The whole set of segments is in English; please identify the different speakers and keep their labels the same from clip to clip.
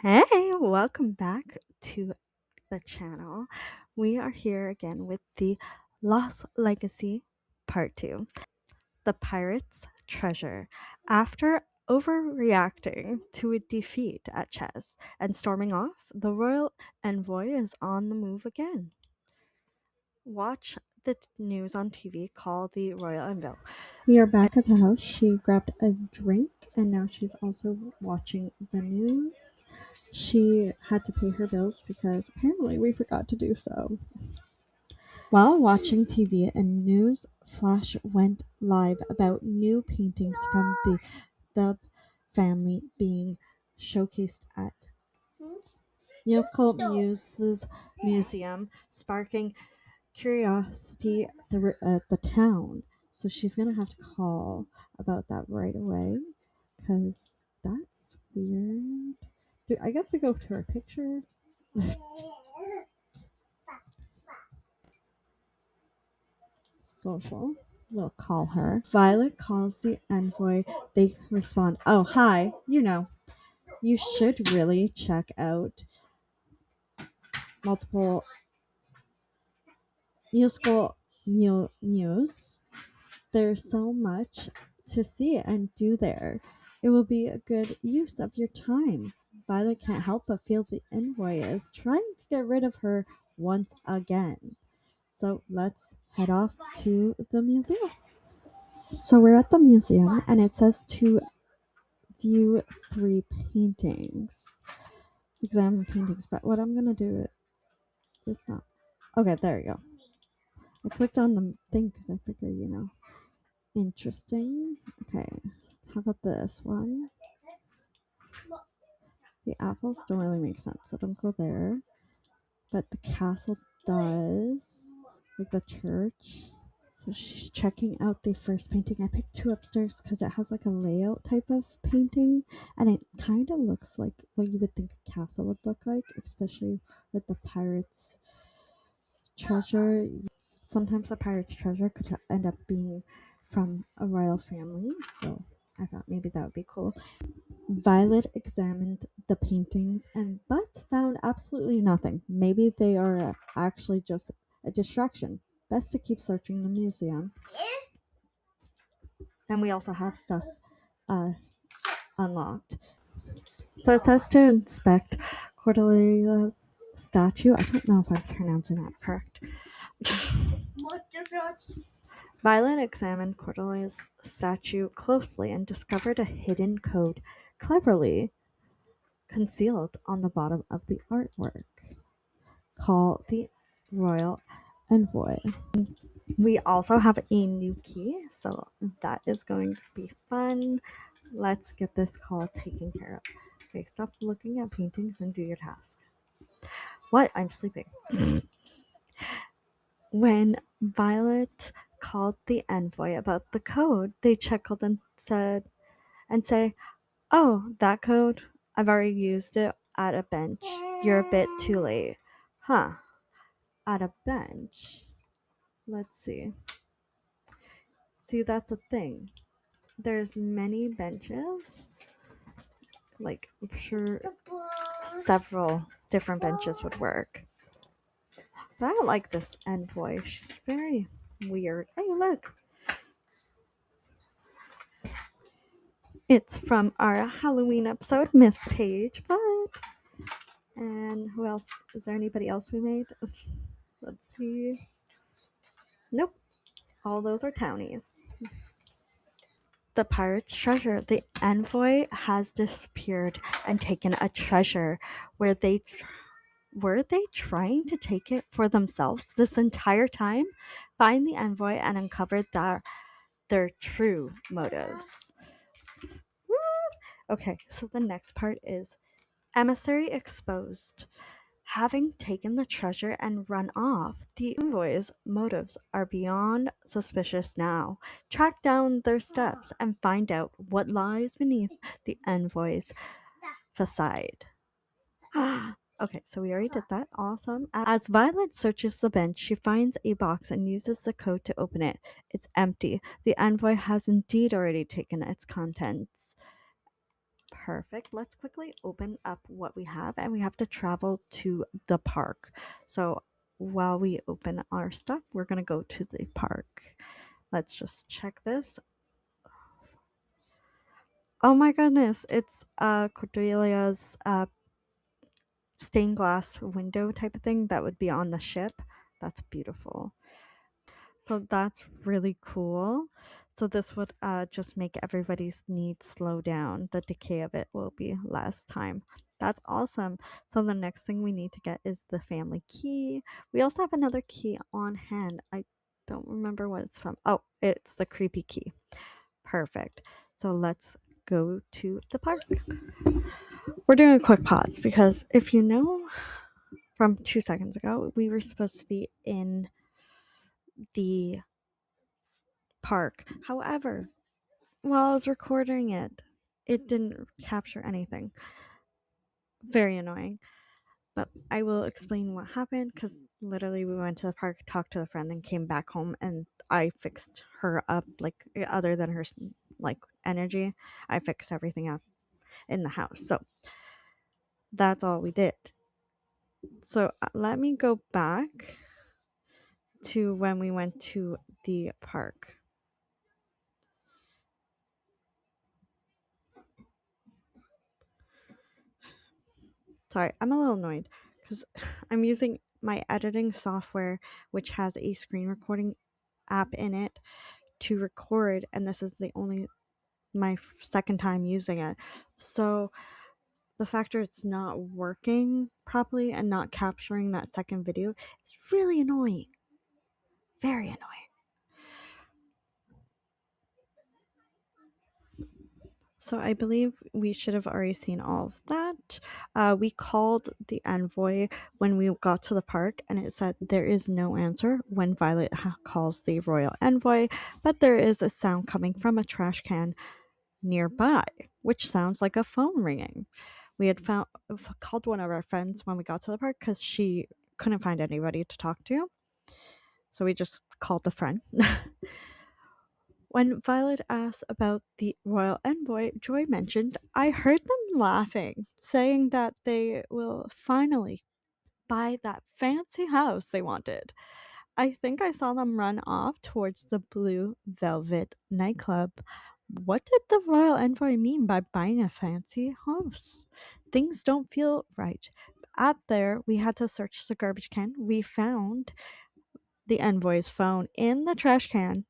Speaker 1: Hey, welcome back to the channel. We are here again with the Lost Legacy Part 2. The Pirate's Treasure. After overreacting to a defeat at chess and storming off, the royal envoy is on the move again. Watch the news on TV. Call the royal envoy. We are back at the house. She grabbed a drink and now she's also watching the news. She had to pay her bills because apparently we forgot to do so. While watching TV, a news flash went live about new paintings from the family being showcased at Yokel Muse's museum, sparking curiosity at the town. So she's gonna have to call about that right away, because that's weird. I guess we go to her picture. Social. We'll call her. Violet calls the envoy. They respond, "Oh, hi. You should really check out multiple musical news. There's so much to see and do there. It will be a good use of your time." Violet can't help but feel the envoy is trying to get rid of her once again. So let's head off to the museum. So we're at the museum and it says to view 3 paintings. Examine paintings, but what I'm gonna do is not. Okay, there you go. I clicked on the thing because I figured. Interesting. Okay, how about this one? The apples don't really make sense, so don't go there. But the castle does, like the church. So she's checking out the first painting. I picked 2 upstairs because it has like a layout type of painting, and it kind of looks like what you would think a castle would look like, especially with the pirate's treasure. Sometimes the pirate's treasure could end up being from a royal family, so I thought maybe that would be cool. Violet examined the paintings but found absolutely nothing. Maybe they are actually just a distraction. Best to keep searching the museum. And we also have stuff unlocked. So it says to inspect Cordelia's statue. I don't know if I'm pronouncing that correct. Violet examined Cordelia's statue closely and discovered a hidden code cleverly concealed on the bottom of the artwork. Call the royal envoy. We also have a new key, so that is going to be fun. Let's get this call taken care of. Okay, stop looking at paintings and do your task. What? I'm sleeping. When Violet called the envoy about the code, they chuckled and say, "Oh, that code? I've already used it at a bench. You're a bit too late." Huh. At a bench. Let's see. See, that's a thing. There's many benches. Like, I'm sure several different benches would work. But I don't like this envoy. She's very weird. Hey, look. It's from our Halloween episode, Miss Page. But and who else? Is there anybody else we made? Let's see. Nope. All those are townies. The pirate's treasure. The envoy has disappeared and taken a treasure. Were they trying to take it for themselves this entire time? Find the envoy and uncover their true motives. Woo! Okay, so the next part is emissary exposed. Having taken the treasure and run off, the envoy's motives are beyond suspicious now. Track down their steps and find out what lies beneath the envoy's facade. Okay, so we already did that. Awesome. As Violet searches the bench, she finds a box and uses the code to open it. It's empty. The envoy has indeed already taken its contents. Perfect. Let's quickly open up what we have, and we have to travel to the park. So while we open our stuff, we're going to go to the park. Let's just check this. Oh my goodness, it's Cordelia's stained glass window type of thing that would be on the ship. That's beautiful. So that's really cool. So this would just make everybody's needs slow down. The decay of it will be less time. That's awesome. So the next thing we need to get is the family key. We also have another key on hand. I don't remember what it's from. Oh, it's the creepy key. Perfect. So let's go to the park. We're doing a quick pause because if you know from 2 seconds ago, we were supposed to be in the park. However, while I was recording it, it didn't capture anything. Very annoying. But I will explain what happened because literally we went to the park, talked to a friend, and came back home, and I fixed her up. Like, other than her like energy, I fixed everything up in the house. So that's all we did. So let me go back to when we went to the park. Sorry, I'm a little annoyed because I'm using my editing software, which has a screen recording app in it to record, and this is the only my second time using it. So the factor it's not working properly and not capturing that second video is really annoying. Very annoying. So I believe we should have already seen all of that. We called the envoy when we got to the park, and it said there is no answer when Violet calls the royal envoy, but there is a sound coming from a trash can nearby, which sounds like a phone ringing. We had called one of our friends when we got to the park because she couldn't find anybody to talk to, so we just called the friend. When Violet asked about the royal envoy, Joy mentioned, I heard them laughing, saying that they will finally buy that fancy house they wanted. I think I saw them run off towards the Blue Velvet nightclub. What did the royal envoy mean by buying a fancy house? Things don't feel right. At there, we had to search the garbage can. We found the envoy's phone in the trash can.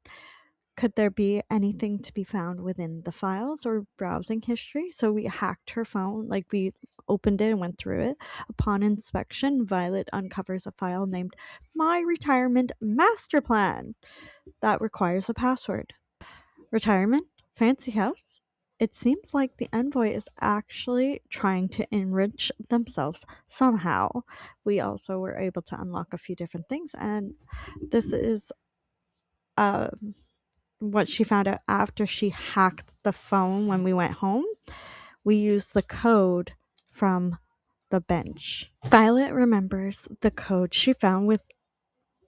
Speaker 1: Could there be anything to be found within the files or browsing history? So we hacked her phone, like we opened it and went through it. Upon inspection, Violet uncovers a file named My Retirement Master Plan that requires a password. Retirement? Fancy house? It seems like the envoy is actually trying to enrich themselves somehow. We also were able to unlock a few different things, and this is uh what she found out after she hacked the phone when we went home. We used the code from the bench. Violet remembers the code she found with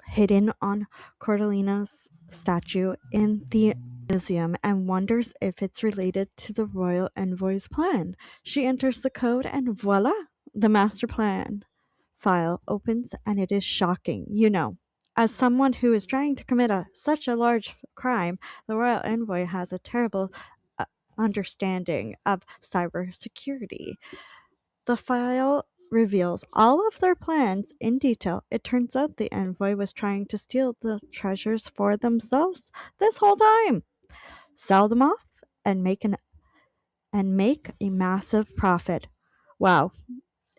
Speaker 1: hidden on Cordelina's statue in the museum and wonders if it's related to the royal envoy's plan. She enters the code and voila, the master plan file opens and it is shocking. As someone who is trying to commit such a large crime, the royal envoy has a terrible understanding of cybersecurity. The file reveals all of their plans in detail. It turns out the envoy was trying to steal the treasures for themselves this whole time, sell them off, and make a massive profit. Wow.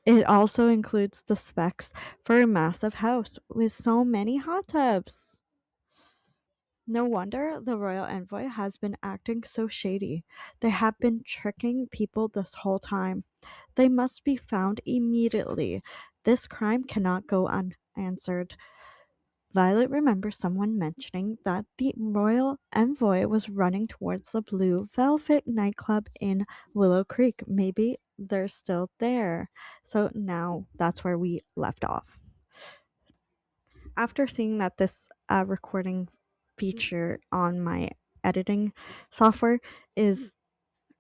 Speaker 1: It also includes the specs for a massive house with so many hot tubs. No wonder the royal envoy has been acting so shady. They have been tricking people this whole time. They must be found immediately. This crime cannot go unanswered. Violet remembers someone mentioning that the royal envoy was running towards the Blue Velvet nightclub in Willow Creek. Maybe they're still there. So now that's where we left off. After seeing that this recording feature on my editing software is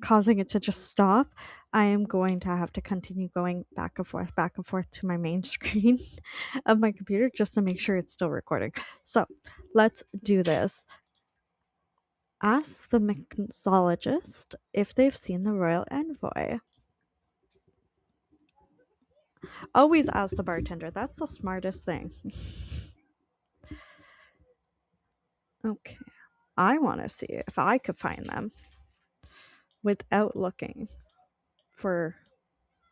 Speaker 1: causing it to just stop, I am going to have to continue going back and forth to my main screen of my computer just to make sure it's still recording. So let's do this. Ask the mixologist if they've seen the royal envoy. Always ask the bartender. That's the smartest thing. Okay. I want to see if I could find them without looking for,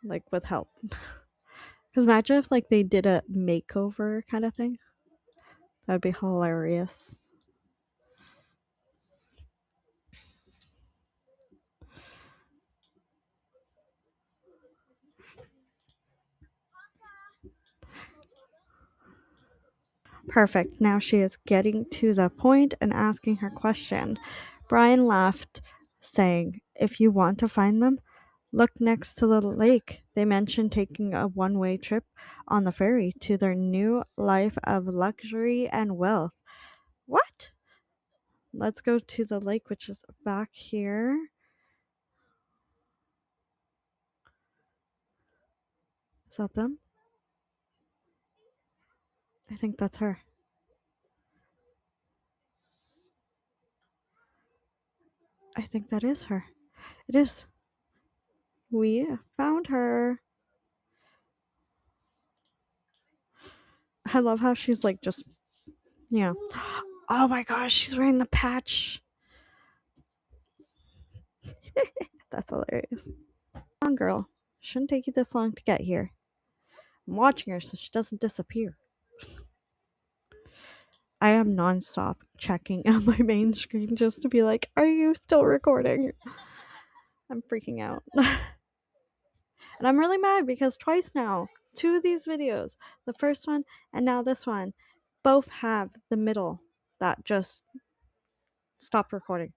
Speaker 1: like, with help. Because imagine if, like, they did a makeover kind of thing. That'd be hilarious. Perfect. Now she is getting to the point and asking her question. Brian laughed, saying, "If you want to find them, look next to the lake." They mentioned taking a one way trip on the ferry to their new life of luxury and wealth. What? Let's go to the lake, which is back here. Is that them? I think that's her. I think that is her. It is. We found her. I love how she's like just, yeah. Oh my gosh, she's wearing the patch. That's hilarious. Come on, girl. Shouldn't take you this long to get here. I'm watching her so she doesn't disappear. I am nonstop checking on my main screen just to be like, are you still recording? I'm freaking out. And I'm really mad because twice now, two of these videos, the first one and now this one, both have the middle that just stopped recording.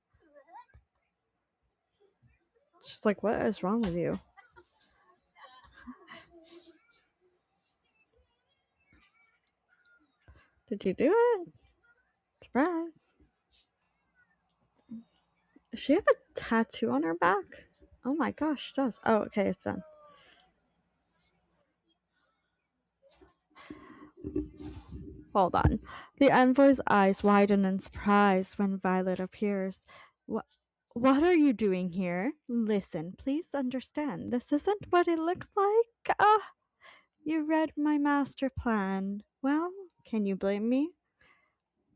Speaker 1: It's just like, what is wrong with you? Did you do it? Surprise. Does she have a tattoo on her back? Oh my gosh, she does. Oh, okay, it's done. Hold on. The envoy's eyes widen in surprise when Violet appears. What? What are you doing here? Listen, please understand. This isn't what it looks like. Ah, you read my master plan. Well, can you blame me?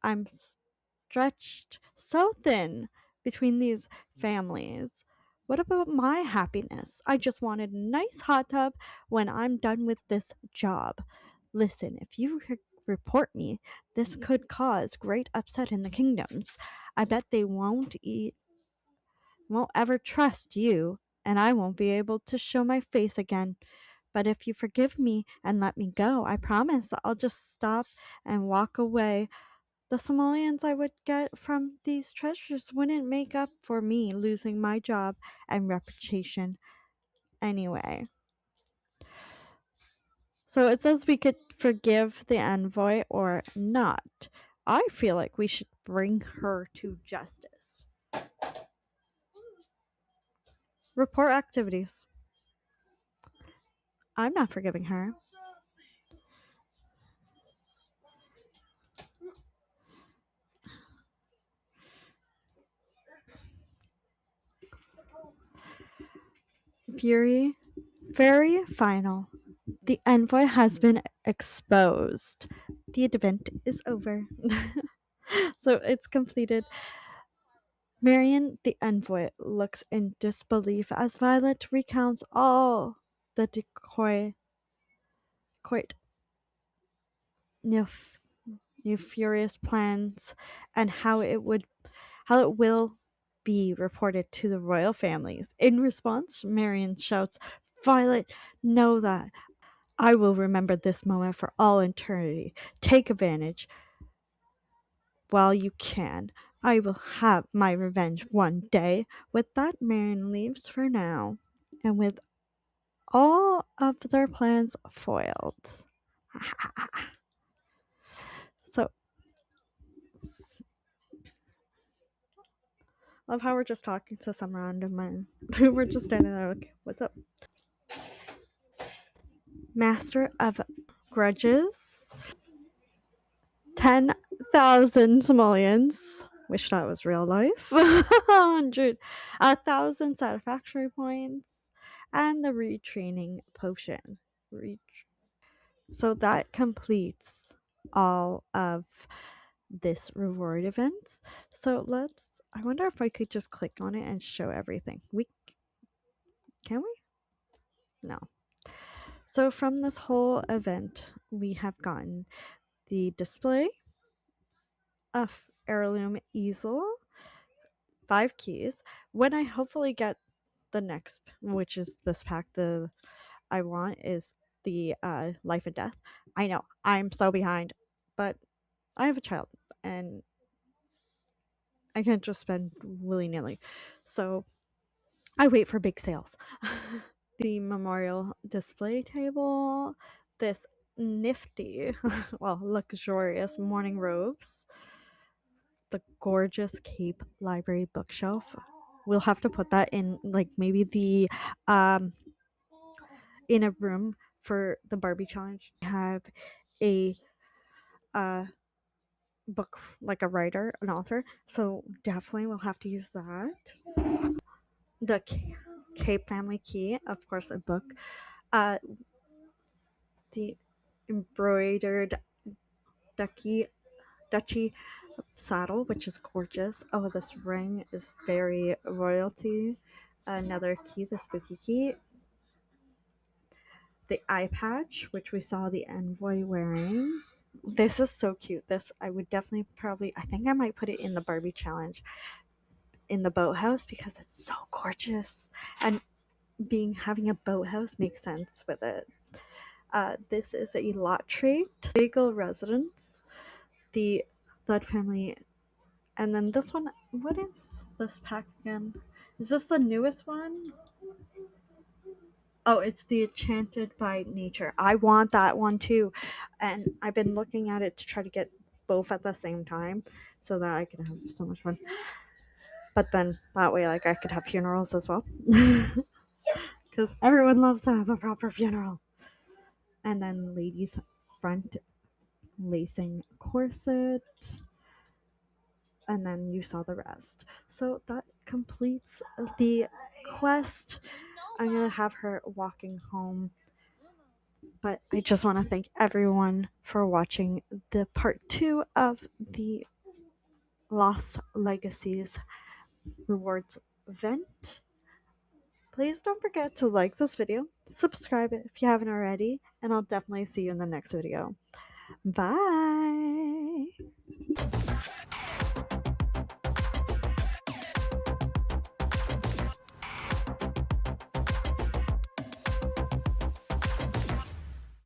Speaker 1: I'm stretched so thin between these families. What about my happiness? I just wanted a nice hot tub when I'm done with this job. Listen, if you report me, this could cause great upset in the kingdoms. I bet they won't ever trust you, and I won't be able to show my face again. But if you forgive me and let me go, I promise I'll just stop and walk away. The simoleons I would get from these treasures wouldn't make up for me losing my job and reputation anyway. So it says we could forgive the envoy or not. I feel like we should bring her to justice. Report activities. I'm not forgiving her. Fury. Very final. The envoy has been exposed. The event is over. So it's completed. Marion, the envoy, looks in disbelief as Violet recounts all the quite nef- nefarious plans and how it will be reported to the royal families. In response, Marion shouts, "Violet, know that I will remember this moment for all eternity. Take advantage while you can. I will have my revenge one day." With that, Marion leaves for now, and with all of their plans foiled. So, Love how we're just talking to some random man. We're just standing there like, what's up? Master of Grudges. 10,000 simoleons. Wish that was real life. 100. 1,000 satisfactory points. And the retraining potion. So that completes all of this reward events. So I wonder if I could just click on it and show everything. Can we? No. So from this whole event, we have gotten the display of heirloom easel, 5 keys. When I hopefully get the next, which is this pack, the I want is the life and death. I know I'm so behind, but I have a child and I can't just spend willy nilly. So I wait for big sales. The memorial display table, this nifty, well, luxurious morning robes, the gorgeous Cape Library bookshelf. We'll have to put that in, like, maybe the um in a room for the Barbie challenge. We have a uh book, like a writer, an author, so definitely we'll have to use that. The Cape family key, of course, a book. uh the embroidered ducky duchy saddle, which is gorgeous. Oh, this ring is very royalty. Another key, the spooky key. The eye patch, which we saw the envoy wearing. This is so cute. This I would definitely probably I think I might put it in the Barbie challenge in the boathouse because it's so gorgeous. And having a boathouse makes sense with it. This is a lot trait, legal residence, the Thud family. And then this one, what is this pack again? Is this the newest one? Oh, it's the Enchanted by Nature. I want that one too. And I've been looking at it to try to get both at the same time so that I can have so much fun. But then that way, like, I could have funerals as well. Because everyone loves to have a proper funeral. And then ladies' front lacing corset. And then you saw the rest. So that completes the quest. I'm gonna have her walking home. But I just want to thank everyone for watching the part 2 of the Lost Legacies rewards event. Please don't forget to like this video, subscribe if you haven't already, and I'll definitely see you in the next video. Bye!